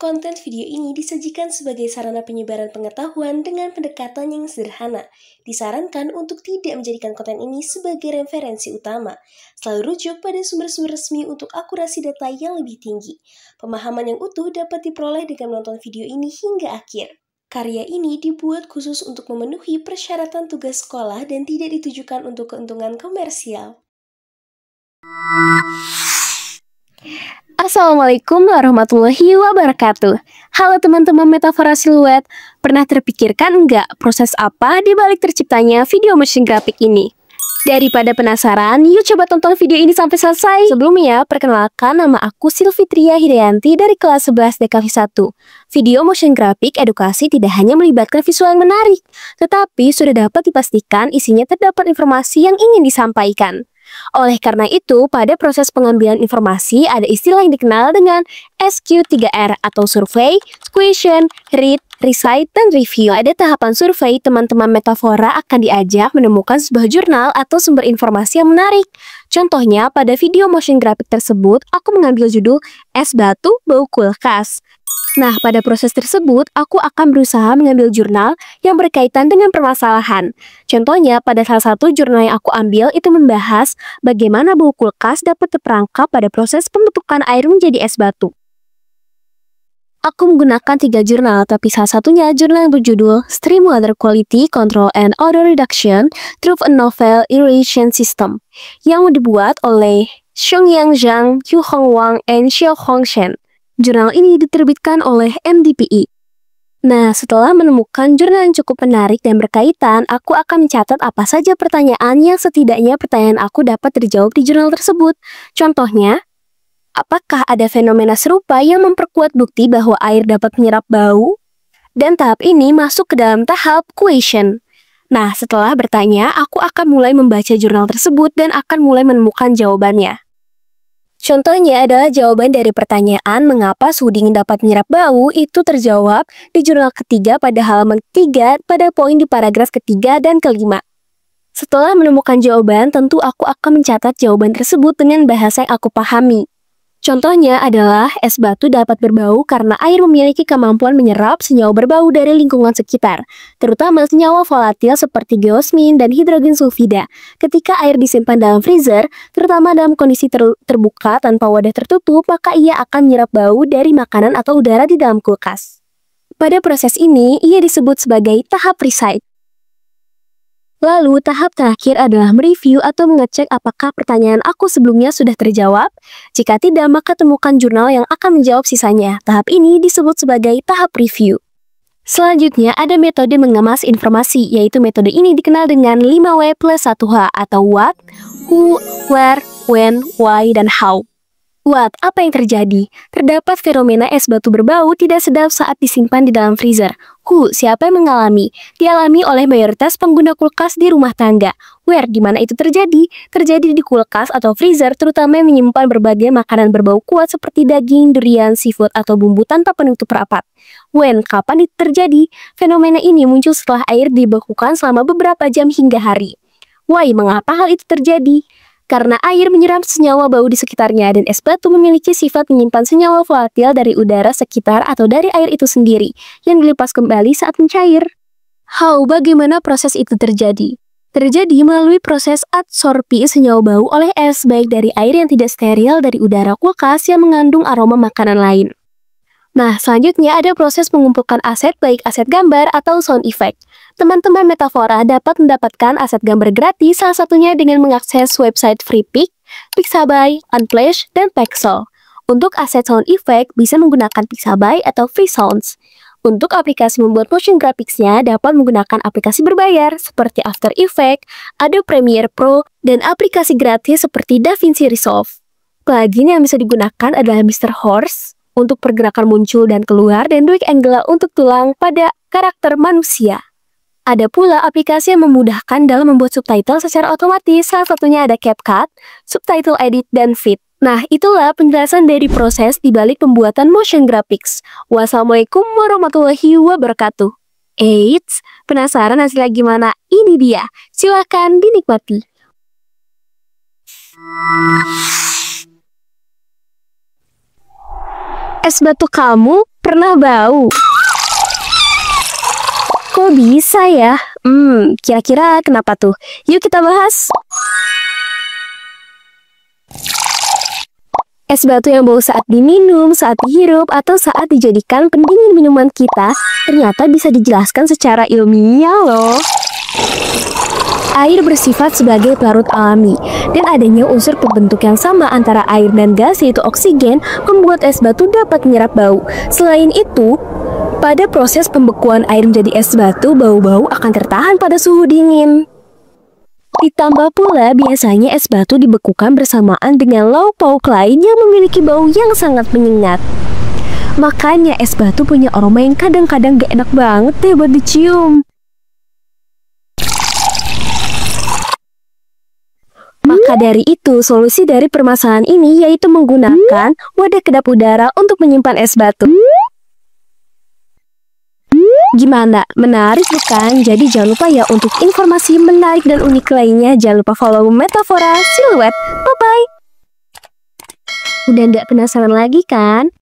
Konten video ini disajikan sebagai sarana penyebaran pengetahuan dengan pendekatan yang sederhana. Disarankan untuk tidak menjadikan konten ini sebagai referensi utama. Selalu rujuk pada sumber-sumber resmi untuk akurasi data yang lebih tinggi. Pemahaman yang utuh dapat diperoleh dengan menonton video ini hingga akhir. Karya ini dibuat khusus untuk memenuhi persyaratan tugas sekolah dan tidak ditujukan untuk keuntungan komersial. Assalamualaikum warahmatullahi wabarakatuh. Halo teman-teman Metafora Siluet, pernah terpikirkan enggak proses apa di balik terciptanya video motion graphic ini? Daripada penasaran, yuk coba tonton video ini sampai selesai. Sebelumnya, perkenalkan nama aku Silvitria Hidayanti dari kelas 11 DKV 1. Video motion graphic edukasi tidak hanya melibatkan visual yang menarik, tetapi sudah dapat dipastikan isinya terdapat informasi yang ingin disampaikan. Oleh karena itu, pada proses pengambilan informasi ada istilah yang dikenal dengan SQ3R atau Survey, Question, Read, Recite, dan Review. Pada tahapan survei, teman-teman Metafora akan diajak menemukan sebuah jurnal atau sumber informasi yang menarik. Contohnya, pada video motion graphic tersebut, aku mengambil judul Es Batu Bau Kulkas. Nah, pada proses tersebut, aku akan berusaha mengambil jurnal yang berkaitan dengan permasalahan. Contohnya, pada salah satu jurnal yang aku ambil itu membahas bagaimana bau kulkas dapat terperangkap pada proses pembentukan air menjadi es batu. Aku menggunakan 3 jurnal, tapi salah satunya jurnal yang berjudul Stream Water Quality Control and Odor Reduction Through a Novel Aeration System yang dibuat oleh Xiangyang Zhang, Yuhong Wang, and Xiaohong Shen. Jurnal ini diterbitkan oleh MDPI. Nah, setelah menemukan jurnal yang cukup menarik dan berkaitan, aku akan mencatat apa saja pertanyaan yang setidaknya pertanyaan aku dapat terjawab di jurnal tersebut. Contohnya, apakah ada fenomena serupa yang memperkuat bukti bahwa air dapat menyerap bau? Dan tahap ini masuk ke dalam tahap question. Nah, setelah bertanya, aku akan mulai membaca jurnal tersebut dan akan mulai menemukan jawabannya. Contohnya adalah jawaban dari pertanyaan mengapa suhu dingin dapat menyerap bau itu terjawab di jurnal ketiga pada halaman 3 pada poin di paragraf ketiga dan kelima. Setelah menemukan jawaban, tentu aku akan mencatat jawaban tersebut dengan bahasa yang aku pahami. Contohnya adalah es batu dapat berbau karena air memiliki kemampuan menyerap senyawa berbau dari lingkungan sekitar, terutama senyawa volatil seperti geosmin dan hidrogen sulfida. Ketika air disimpan dalam freezer, terutama dalam kondisi terbuka tanpa wadah tertutup, maka ia akan menyerap bau dari makanan atau udara di dalam kulkas. Pada proses ini, ia disebut sebagai tahap recite. Lalu, tahap terakhir adalah mereview atau mengecek apakah pertanyaan aku sebelumnya sudah terjawab. Jika tidak, maka temukan jurnal yang akan menjawab sisanya. Tahap ini disebut sebagai tahap review. Selanjutnya, ada metode mengemas informasi, yaitu metode ini dikenal dengan 5W plus 1H atau what, who, where, when, why, dan how. What? Apa yang terjadi? Terdapat fenomena es batu berbau tidak sedap saat disimpan di dalam freezer. Who? Siapa yang mengalami? Dialami oleh mayoritas pengguna kulkas di rumah tangga. Where? Di mana itu terjadi? Terjadi di kulkas atau freezer, terutama yang menyimpan berbagai makanan berbau kuat seperti daging, durian, seafood, atau bumbu tanpa penutup rapat. When? Kapan itu terjadi? Fenomena ini muncul setelah air dibekukan selama beberapa jam hingga hari. Why? Mengapa hal itu terjadi? Karena air menyerap senyawa bau di sekitarnya dan es batu memiliki sifat menyimpan senyawa volatil dari udara sekitar atau dari air itu sendiri yang dilepas kembali saat mencair. How? Bagaimana proses itu terjadi? Terjadi melalui proses adsorpsi senyawa bau oleh es baik dari air yang tidak steril dari udara kulkas yang mengandung aroma makanan lain. Nah, selanjutnya ada proses mengumpulkan aset baik aset gambar atau sound effect. Teman-teman Metafora dapat mendapatkan aset gambar gratis salah satunya dengan mengakses website FreePic, Pixabay, Unsplash, dan Pexel. Untuk aset sound effect bisa menggunakan Pixabay atau Free Sounds. Untuk aplikasi membuat motion graphics-nya dapat menggunakan aplikasi berbayar seperti After Effects, Adobe Premiere Pro, dan aplikasi gratis seperti DaVinci Resolve. Plugin yang bisa digunakan adalah Mr. Horse untuk pergerakan muncul dan keluar dan Duik Angle untuk tulang pada karakter manusia. Ada pula aplikasi yang memudahkan dalam membuat subtitle secara otomatis, salah satunya ada CapCut, Subtitle Edit, dan Fit. Nah, itulah penjelasan dari proses dibalik pembuatan motion graphics. Wassalamualaikum warahmatullahi wabarakatuh. Eits, penasaran hasilnya gimana? Ini dia, silakan dinikmati. Es batu kamu Pernah bau? Kok bisa ya? Kira-kira kenapa tuh? Yuk kita bahas. Es batu yang bau saat diminum, saat dihirup, atau saat dijadikan pendingin minuman kita ternyata bisa dijelaskan secara ilmiah loh. Air bersifat sebagai pelarut alami, dan adanya unsur pembentuk yang sama antara air dan gas yaitu oksigen membuat es batu dapat menyerap bau. Selain itu, pada proses pembekuan air menjadi es batu, bau-bau akan tertahan pada suhu dingin. Ditambah pula, biasanya es batu dibekukan bersamaan dengan lauk pauk lain yang memiliki bau yang sangat menyengat. Makanya es batu punya aroma yang kadang-kadang gak enak banget deh buat dicium. Maka dari itu, solusi dari permasalahan ini yaitu menggunakan wadah kedap udara untuk menyimpan es batu. Gimana? Menarik bukan? Jadi jangan lupa ya untuk informasi menarik dan unik lainnya. Jangan lupa follow Metafora Silhouette. Bye-bye. Udah nggak penasaran lagi kan?